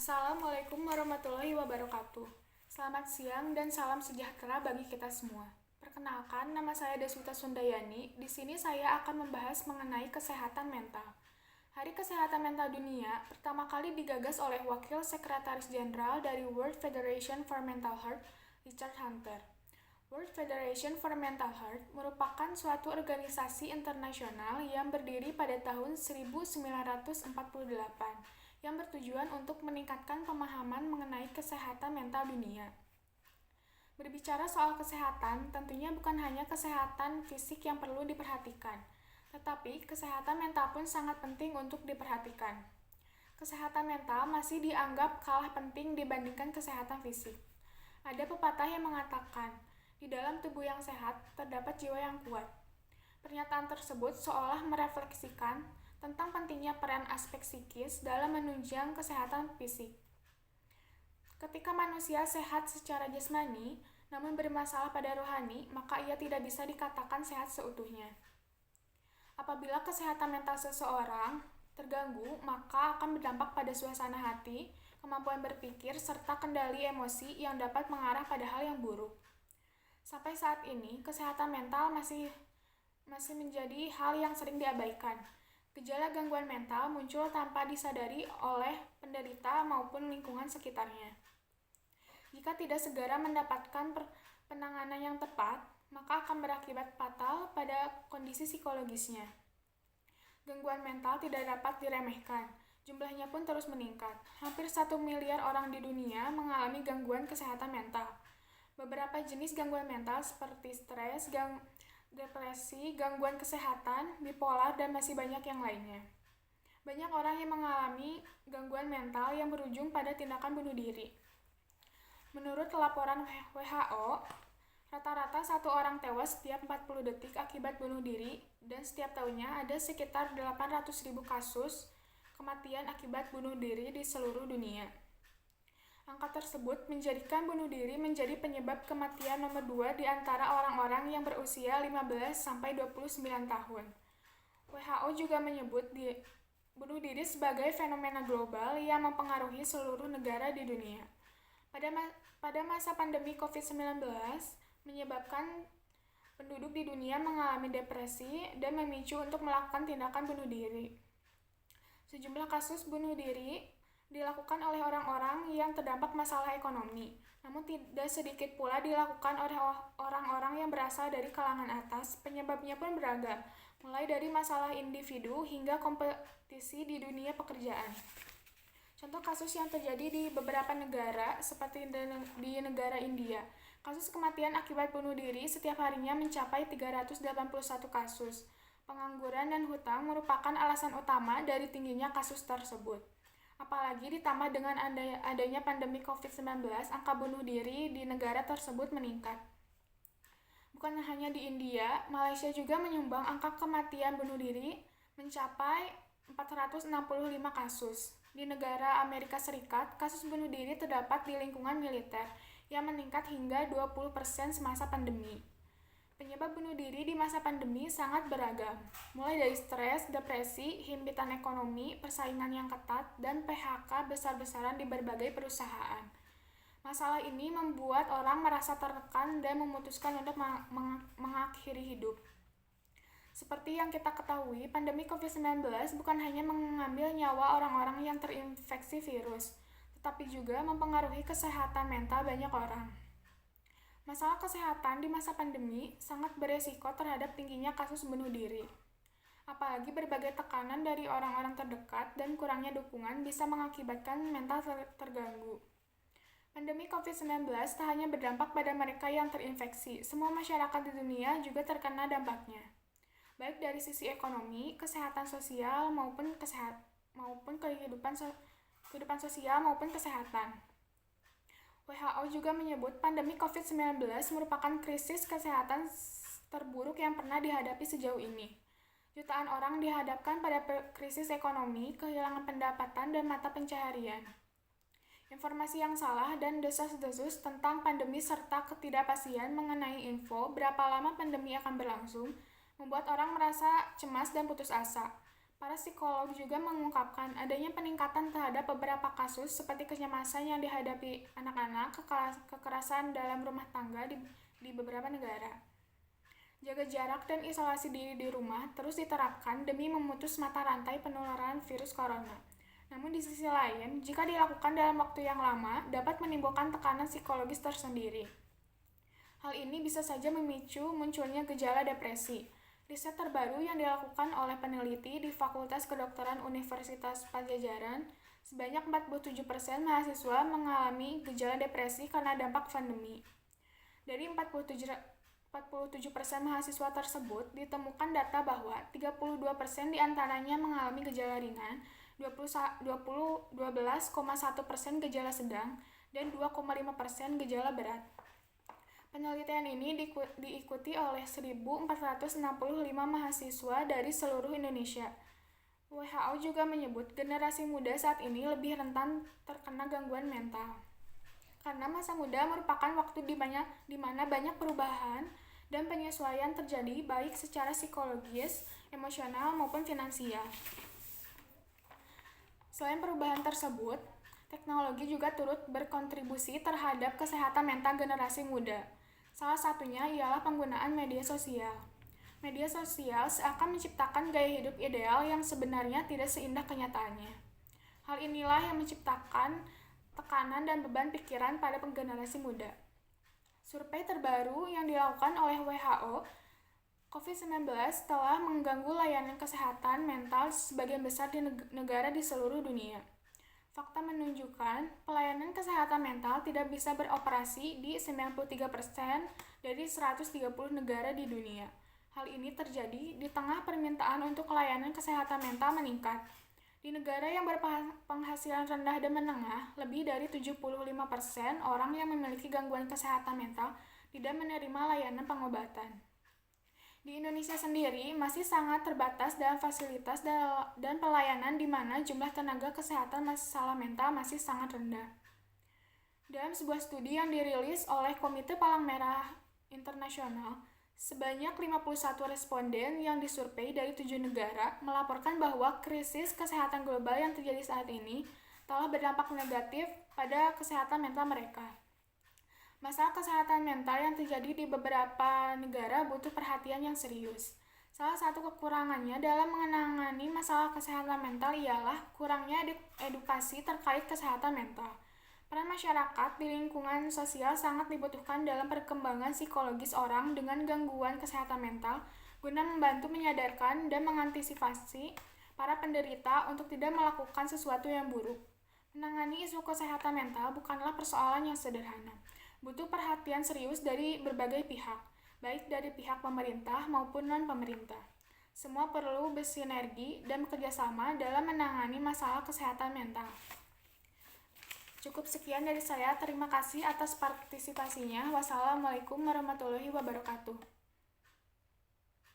Assalamualaikum warahmatullahi wabarakatuh. Selamat siang dan salam sejahtera bagi kita semua. Perkenalkan, nama saya Deswita Sundayani. Di sini saya akan membahas mengenai kesehatan mental. Hari Kesehatan Mental Dunia pertama kali digagas oleh Wakil Sekretaris Jenderal dari World Federation for Mental Health, Richard Hunter. World Federation for Mental Health merupakan suatu organisasi internasional yang berdiri pada tahun 1948 yang bertujuan untuk meningkatkan pemahaman mengenai kesehatan mental dunia. Berbicara soal kesehatan, tentunya bukan hanya kesehatan fisik yang perlu diperhatikan, tetapi kesehatan mental pun sangat penting untuk diperhatikan. Kesehatan mental masih dianggap kalah penting dibandingkan kesehatan fisik. Ada pepatah yang mengatakan, di dalam tubuh yang sehat terdapat jiwa yang kuat. Pernyataan tersebut seolah merefleksikan tentang pentingnya peran aspek psikis dalam menunjang kesehatan fisik. Ketika manusia sehat secara jasmani, namun bermasalah pada rohani, maka ia tidak bisa dikatakan sehat seutuhnya. Apabila kesehatan mental seseorang terganggu, maka akan berdampak pada suasana hati, kemampuan berpikir, serta kendali emosi yang dapat mengarah pada hal yang buruk. Sampai saat ini, kesehatan mental masih menjadi hal yang sering diabaikan. Gejala gangguan mental muncul tanpa disadari oleh penderita maupun lingkungan sekitarnya. Jika tidak segera mendapatkan penanganan yang tepat, maka akan berakibat fatal pada kondisi psikologisnya. Gangguan mental tidak dapat diremehkan, jumlahnya pun terus meningkat. Hampir 1 miliar orang di dunia mengalami gangguan kesehatan mental. Beberapa jenis gangguan mental seperti stres, depresi, gangguan kesehatan, bipolar, dan masih banyak yang lainnya. Banyak orang yang mengalami gangguan mental yang berujung pada tindakan bunuh diri. Menurut laporan WHO, rata-rata satu orang tewas setiap 40 detik akibat bunuh diri, dan setiap tahunnya ada sekitar 800.000 kasus kematian akibat bunuh diri di seluruh dunia. Angka tersebut menjadikan bunuh diri menjadi penyebab kematian nomor 2 di antara orang-orang yang berusia 15-29 tahun. WHO juga menyebut bunuh diri sebagai fenomena global yang mempengaruhi seluruh negara di dunia. Pada masa pandemi COVID-19, menyebabkan penduduk di dunia mengalami depresi dan memicu untuk melakukan tindakan bunuh diri. Sejumlah kasus bunuh diri dilakukan oleh orang-orang yang terdampak masalah ekonomi, namun tidak sedikit pula dilakukan oleh orang-orang yang berasal dari kalangan atas. Penyebabnya pun beragam, mulai dari masalah individu hingga kompetisi di dunia pekerjaan. Contoh kasus yang terjadi di beberapa negara, seperti di negara India, kasus kematian akibat bunuh diri setiap harinya mencapai 381 kasus. Pengangguran dan hutang merupakan alasan utama dari tingginya kasus tersebut. Apalagi ditambah dengan adanya pandemi COVID-19, angka bunuh diri di negara tersebut meningkat. Bukan hanya di India, Malaysia juga menyumbang angka kematian bunuh diri mencapai 465 kasus. Di negara Amerika Serikat, kasus bunuh diri terdapat di lingkungan militer yang meningkat hingga 20% semasa pandemi. Penyebab bunuh diri di masa pandemi sangat beragam, mulai dari stres, depresi, himpitan ekonomi, persaingan yang ketat, dan PHK besar-besaran di berbagai perusahaan. Masalah ini membuat orang merasa tertekan dan memutuskan untuk mengakhiri hidup. Seperti yang kita ketahui, pandemi COVID-19 bukan hanya mengambil nyawa orang-orang yang terinfeksi virus, tetapi juga mempengaruhi kesehatan mental banyak orang. Masalah kesehatan di masa pandemi sangat beresiko terhadap tingginya kasus bunuh diri. Apalagi berbagai tekanan dari orang-orang terdekat dan kurangnya dukungan bisa mengakibatkan mental terganggu. Pandemi COVID-19 tak hanya berdampak pada mereka yang terinfeksi, semua masyarakat di dunia juga terkena dampaknya. Baik dari sisi ekonomi, kesehatan sosial maupun kehidupan sosial maupun kesehatan. WHO juga menyebut pandemi COVID-19 merupakan krisis kesehatan terburuk yang pernah dihadapi sejauh ini. Jutaan orang dihadapkan pada krisis ekonomi, kehilangan pendapatan, dan mata pencaharian. Informasi yang salah dan desas-desus tentang pandemi serta ketidakpastian mengenai info berapa lama pandemi akan berlangsung membuat orang merasa cemas dan putus asa. Para psikolog juga mengungkapkan adanya peningkatan terhadap beberapa kasus seperti kecemasan yang dihadapi anak-anak, kekerasan dalam rumah tangga di beberapa negara. Jaga jarak dan isolasi diri di rumah terus diterapkan demi memutus mata rantai penularan virus corona. Namun di sisi lain, jika dilakukan dalam waktu yang lama, dapat menimbulkan tekanan psikologis tersendiri. Hal ini bisa saja memicu munculnya gejala depresi. Riset terbaru yang dilakukan oleh peneliti di Fakultas Kedokteran Universitas Padjadjaran, sebanyak 47% mahasiswa mengalami gejala depresi karena dampak pandemi. Dari 47% mahasiswa tersebut, ditemukan data bahwa 32% diantaranya mengalami gejala ringan, 12,1% gejala sedang, dan 2,5% gejala berat. Penelitian ini diikuti oleh 1.465 mahasiswa dari seluruh Indonesia. WHO juga menyebut generasi muda saat ini lebih rentan terkena gangguan mental. Karena masa muda merupakan waktu di mana banyak perubahan dan penyesuaian terjadi baik secara psikologis, emosional, maupun finansial. Selain perubahan tersebut, teknologi juga turut berkontribusi terhadap kesehatan mental generasi muda. Salah satunya ialah penggunaan media sosial. Media sosial seakan menciptakan gaya hidup ideal yang sebenarnya tidak seindah kenyataannya. Hal inilah yang menciptakan tekanan dan beban pikiran pada generasi muda. Survei terbaru yang dilakukan oleh WHO, COVID-19 telah mengganggu layanan kesehatan mental sebagian besar di negara di seluruh dunia. Fakta menunjukkan pelayanan kesehatan mental tidak bisa beroperasi di 93% dari 130 negara di dunia. Hal ini terjadi di tengah permintaan untuk layanan kesehatan mental meningkat. Di negara yang berpenghasilan rendah dan menengah, lebih dari 75% orang yang memiliki gangguan kesehatan mental tidak menerima layanan pengobatan. Di Indonesia sendiri masih sangat terbatas dalam fasilitas dan pelayanan di mana jumlah tenaga kesehatan masalah mental masih sangat rendah. Dalam sebuah studi yang dirilis oleh Komite Palang Merah Internasional, sebanyak 51 responden yang disurvei dari 7 negara melaporkan bahwa krisis kesehatan global yang terjadi saat ini telah berdampak negatif pada kesehatan mental mereka. Masalah kesehatan mental yang terjadi di beberapa negara butuh perhatian yang serius. Salah satu kekurangannya dalam menangani masalah kesehatan mental ialah kurangnya edukasi terkait kesehatan mental. Peran masyarakat di lingkungan sosial sangat dibutuhkan dalam perkembangan psikologis orang dengan gangguan kesehatan mental guna membantu menyadarkan dan mengantisipasi para penderita untuk tidak melakukan sesuatu yang buruk. Menangani isu kesehatan mental bukanlah persoalan yang sederhana. Butuh perhatian serius dari berbagai pihak, baik dari pihak pemerintah maupun non-pemerintah. Semua perlu bersinergi dan bekerjasama dalam menangani masalah kesehatan mental. Cukup sekian dari saya, terima kasih atas partisipasinya. Wassalamualaikum warahmatullahi wabarakatuh.